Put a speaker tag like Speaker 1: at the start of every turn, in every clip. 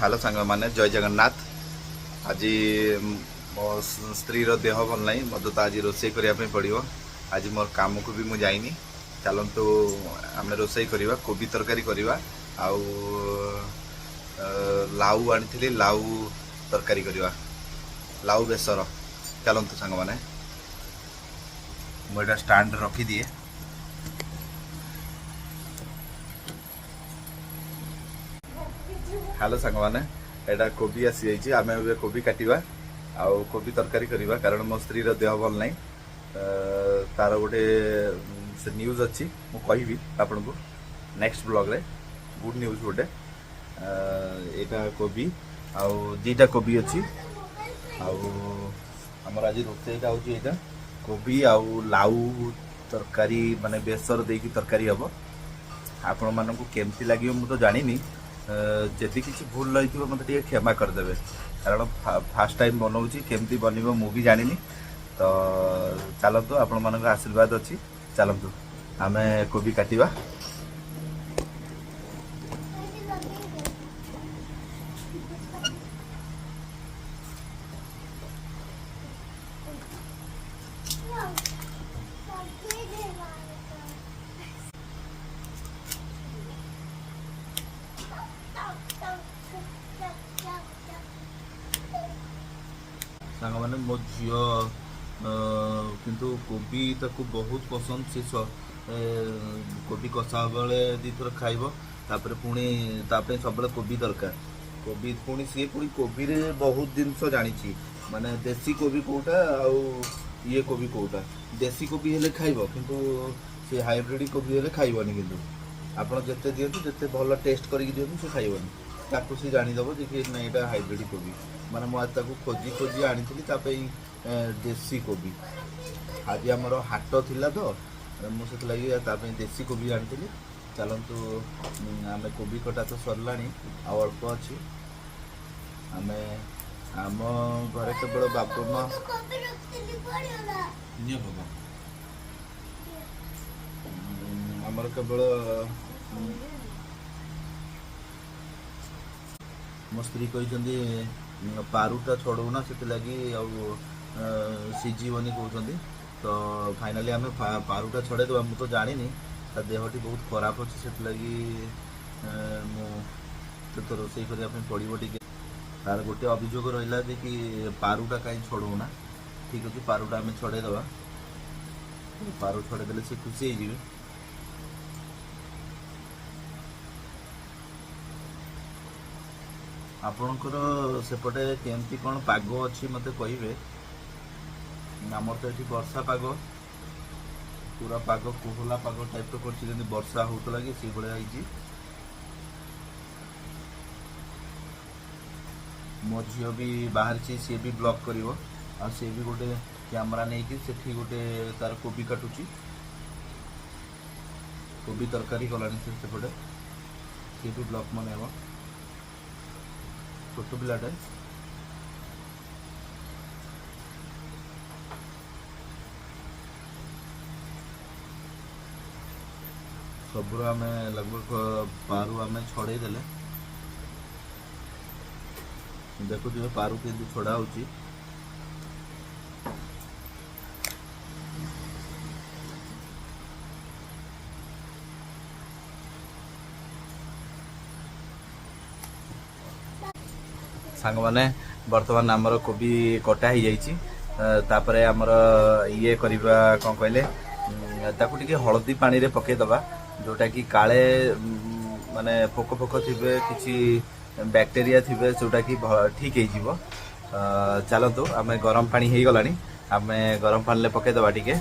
Speaker 1: Hello सांग मैंने जय जगन्नाथ। आज मो स्त्री देह भल ना मत तो आज रोसे करने पड़ो। आज मोर काम को भी मुझे जाइनी। चलतु आम रोसे करवा कोबी तरकारी करवा आउ लाउ आनी लाउ तरकारी करवा लाउ बेसर। चलतु सांग मैंने मुझे स्टाण्ड रखीदिए। हेलो सांग मैंने एटा कोबी आसी जाइए। आम कोबी काटिवा आउ कोबी तरकारी करवा कारण मो स्त्री देह भल ना। तार गोटे से न्यूज अच्छी मु कहि आपन को नेक्स्ट ब्लॉग रे गुड न्यूज गोटे। एटा कोबी आउ दीटा कोबी अच्छी आउ हमर आज रोसेटा होची एटा कोबी आउ लाउ तरकारी माने बेसर देकी तरकारी हबो। आपण मानकु केमती लागियो मु तो जानिनी। जदि किसी भूल रही मत क्षमा करदे कारण फास्ट टाइम बनाऊँगी केमती बनब मुझे जानी। तो चलतु आपण मान आशीर्वाद अच्छी। चलतु आम कोबी काटिवा। सांग मैंने मो झी किंतु कोबी ताकू बहुत पसंद से कोबी कषा बेले दी थर खाइब तापर पुणी सब कोबी दरकार कोबी पुणी सी पुणी कोबी रे बहुत जिनस जानी माने देसी कोबी कोटा आउ ये कोबी कोटा। देसी कोबी हेले खाइब किंतु से हाइब्रिड कोबी हेले खाइबनी। किंतु आपड़ जिते दिंतु जिते भल टेस्ट करके दिंतु से खाइबनी ताकू सी जानीदेव जे कि नहीं यहाँ हाइब्रिड कोबी माने मुझे खोजी खोजी आनी देसी कोबी। आज आमर हाट थिला तो मुझे लगी देसी कोबी आनी। चलतु आम कोबी कटा तो सरला अल्प अच्छी। आम आम घर केवल बापू माँ आमर केवल मो स्त्री कहते पारुटा छड़ौना से लगी सीझीबनी कहते। तो फाइनाली आम पारुटा छड़े देवा मुझे तो जानी देहटी बहुत खराब अच्छे से लगी मुझे रोसे करने पड़ो टे। तार गोटे अभियोग रहा जे कि पारुटा कहीं छड़ौना। ठीक अच्छे पारुटा आम छड़ेदेवा पारु छड़ेदे से खुशी हो। आपणकर सेपटे केमती कौन पाग अच्छी मत कहे। आमर तो ये वर्षा पाग पूरा पाग कोहला पाग टाइप कर वर्षा होता कि से भाई मो झी भी बाहर सी भी ब्लॉग कर सी भी गोटे कैमरा नहीं कि सेठी गोटे तार कोबी काटुची कोबी तरकारी कलानी सेपटे सी भी ब्लॉग मन छोट पिलाटे। सबुर आम लगभग पारु आम छड़े देले देखु पारु के छड़ा हो। सांग मैंने बर्तमान आमर कोबी कटा हो जापर आमर ये करवा कौन कहले ताकू टिके हलदी पानी रे पकेदबा जोटा कि काले माने पोक पोक थे किसी बैक्टेरिया थे जोटा कि ठीक हो। चलतु आम गरम पानी हो गला आम गरम पानी पकेदबा टिके।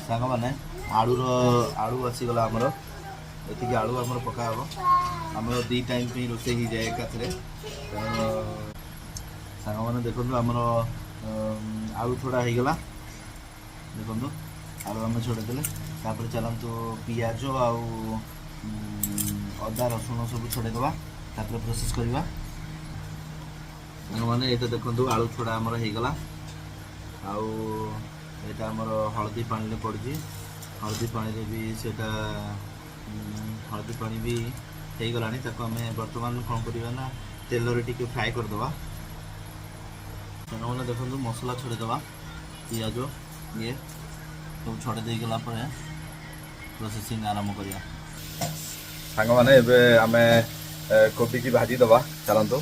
Speaker 1: सांग मैंने आलू आसीगला आमर ये आलू आमर पका हम आम दी टाइम पे रोसे ही जाए एकाथरे। सांग मैंने देखो आमर आलू छड़ा हो गला देखो आलू आम छड़ेदे तापर चलतु पियाज आउ अदा रसुण सब छड़ेदवा तापर प्रोसेस करवा। मैंने ये देखो आलू छड़ा आमर हो गला आउ यहाँ आमर हलदी पानी में पड़ी हलदी पानी भी सेटा हलदी पानी भी ହେଇଗଲାଣି। ତାକୁ ଆମେ ବର୍ତ୍ତମାନ କ'ଣ କରିବା ନା ତେଲରେ ଟିକେ ଫ୍ରାଏ କରିଦେବା। ସାଙ୍ଗମାନେ ଦେଖନ୍ତୁ ମସଲା ଛଡ଼େଇଦେବା, ପିଆଜ ଇଏ ସବୁ ଛଡ଼େଇ ଦେଇଗଲା ପରେ ପ୍ରୋସେସିଂ ଆରମ୍ଭ କରିବା। ସାଙ୍ଗମାନେ ଏବେ ଆମେ କୋବିକି ଭାଜିଦେବା, ଚାଲନ୍ତୁ।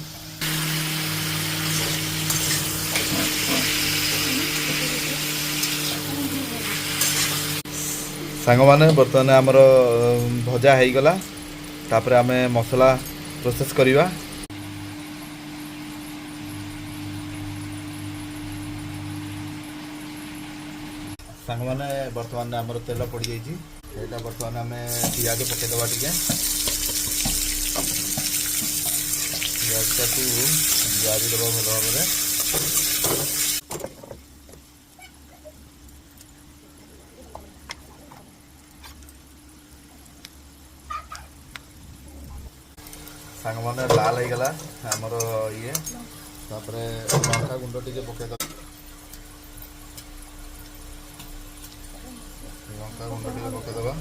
Speaker 1: ସାଙ୍ଗମାନେ ବର୍ତ୍ତମାନ ଆମର ଭଜା ହେଇଗଲା, ତାପରେ ଆମେ ମସଲା ପ୍ରୋସେସ୍ କରିବା। ସାଙ୍ଗମାନେ ବର୍ତ୍ତମାନ ଆମର ତେଲ ପଡ଼ିଯାଇଛି, ଏଇଟା ବର୍ତ୍ତମାନ ଆମେ ପିଆଜ ପକାଇଦେବା। ଟିକେ ପିଆଜଟାକୁ ଜାରିଦେବା ଭଲ ଭାବରେ। ସାଙ୍ଗମାନେ ଲାଲ ହେଇଗଲା ଆମର ଇଏ, ତାପରେ ଲଙ୍କା ଗୁଣ୍ଡ ଟିକେ ପକାଇଦେବା। ଲଙ୍କା ଗୁଣ୍ଡ ଟିକେ ପକାଇଦେବା।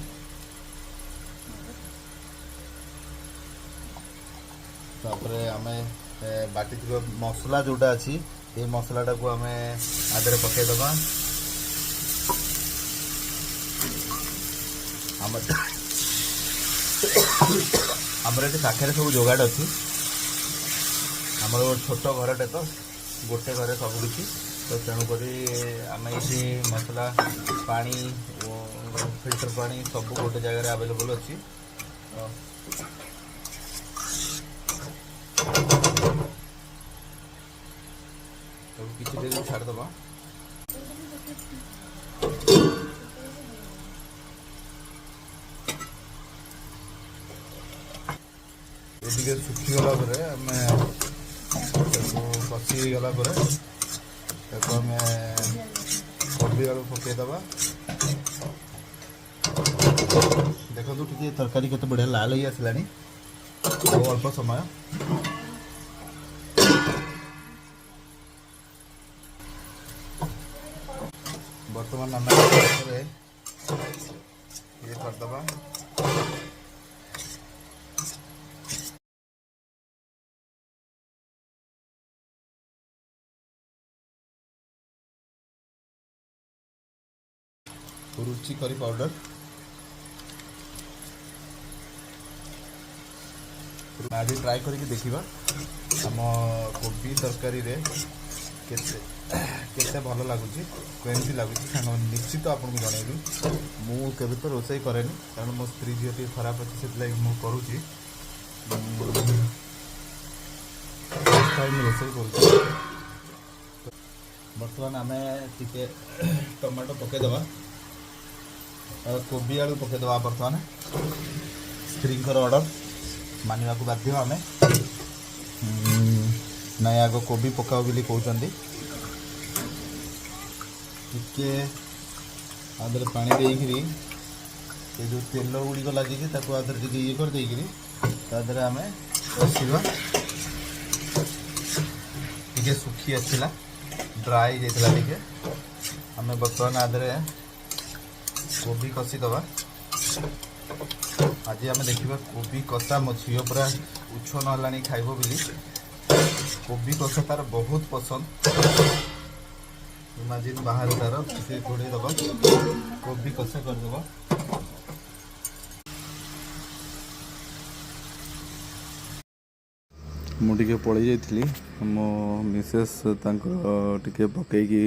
Speaker 1: ତାପରେ ଆମେ ବାଟିଥିବା ମସଲା ଯେଉଁଟା ଅଛି ଏ ମସଲାଟାକୁ ଆମେ ଆଦେହରେ ପକାଇଦେବା। ଆମର ଏଠି ପାଖରେ ସବୁ ଯୋଗାଡ଼ ଅଛି। ଆମର ଛୋଟ ଘରଟେ ତ, ଗୋଟେ ଘରେ ସବୁ କିଛି, ତ ତେଣୁକରି ଆମେ ଏଠି ମସଲା, ପାଣି, ଫିଲ୍ଟର ପାଣି ସବୁ ଗୋଟେ ଜାଗାରେ ଆଭେଲେବଲ୍ ଅଛି। ସବୁ କିଛି ଡେରି ଛାଡ଼ିଦେବା। ଟିକେ ଶୁଖିଗଲା ପରେ ଆମେ ତାକୁ କଷି ହେଇଗଲା ପରେ ତାକୁ ଆମେ କୋବି ଆଳୁ ପକାଇଦେବା। ଦେଖନ୍ତୁ ଟିକେ ତରକାରୀ କେତେ ବଢ଼ିଆ ଲାଲ ହେଇ ଆସିଲାଣି। ଆଉ ଅଳ୍ପ ସମୟ ବର୍ତ୍ତମାନ ଆମେ ଇଏ କରିଦେବା। रुचि करी पाउडर, आज ट्राए करके देखिबा आम कोबी तरकारी रे केते भल लगुच, केमती लगुच निश्चित आपको जनइबी। मु केबे तो रोसई करेनी, कारण मो स्त्री झील टी खराब अच्छे से करुँची, रोसई कर। बर्तमान आम टे टमाटो पकईदे, कोबी आलू पकईदे। बर्तमान स्त्री ऑर्डर मानवा को बाध्य आम नाई आग कोबी पकाओ बोली कहते टिके आदर पानी देकरी जो तेल गुड़िक लगी आदर टे ये कर देकरी तादर आम कषा टे सुखी आसला, ड्राई जाता टे आम बर्तमान आदर कोबी कषिदबा। आज आम देखा कोबी कषा मो झील पूरा उछन है खाइब बोली। कोबी कषा तार बहुत पसंद। इमाजिन बाहर तार से घोड़े दबा, कोबी कषा करदे। मुझे पलि जाइली मो मिसेस टे पकईकि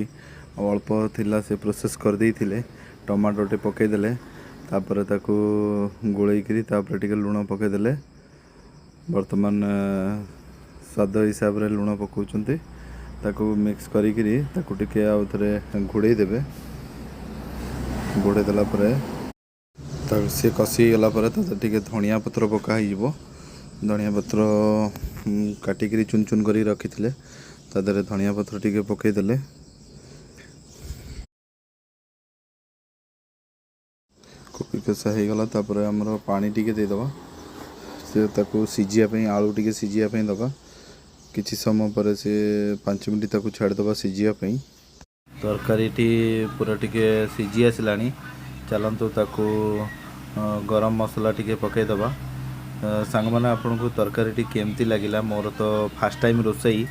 Speaker 1: अल्प थिला से प्रोसेस कर देइथिले। टमाटो टे पकईदेले, तापर ताकू गोलैकरी तापर टिके लुण पकईदेले। वर्तमान स्वाद हिसाब रे लुण पकाउछन्ती, ताकू मिक्स करिकरी ताकू टिके आउ थरे घोड़ै देबे। घोड़ै देला परे ताकू से कसी गला परे ताते टिके धनिया पत्र पका हिजबो। धनिया पत्र काटिकरी चुन चुन करी रखिथिले, तादरे धनिया पत्र टिके पकईदेले। कोबी कषा हो गला, तापर आमर पानी टिके देदबा, से ताकू सिझिया आलू टिके सिझिया दबा। किछि समय पर से 5 मिनट ताकू छाड़दबा सिझिया। तरकारी पूरा टिके सिझी आसलानी, चलतु ताकू गरम मसला टिके पकईदबा। सांगमाने आपको तरकारी केमती लगिला मोर तो फास्ट टाइम रोसई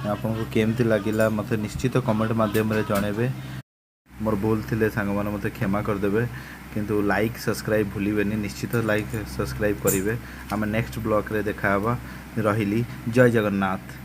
Speaker 1: आपको केमती लगिला मते निश्चित कमेंट माध्यम रे जणेबे मोर भूल थिले सांगमाने मते क्षमा करदेबे किंतु लाइक सब्सक्राइब भूलिबेनी निश्चित लाइक सब्सक्राइब करिवे आमे नेक्स्ट ब्लॉग रे देखा हबा रहिली जय जगन्नाथ।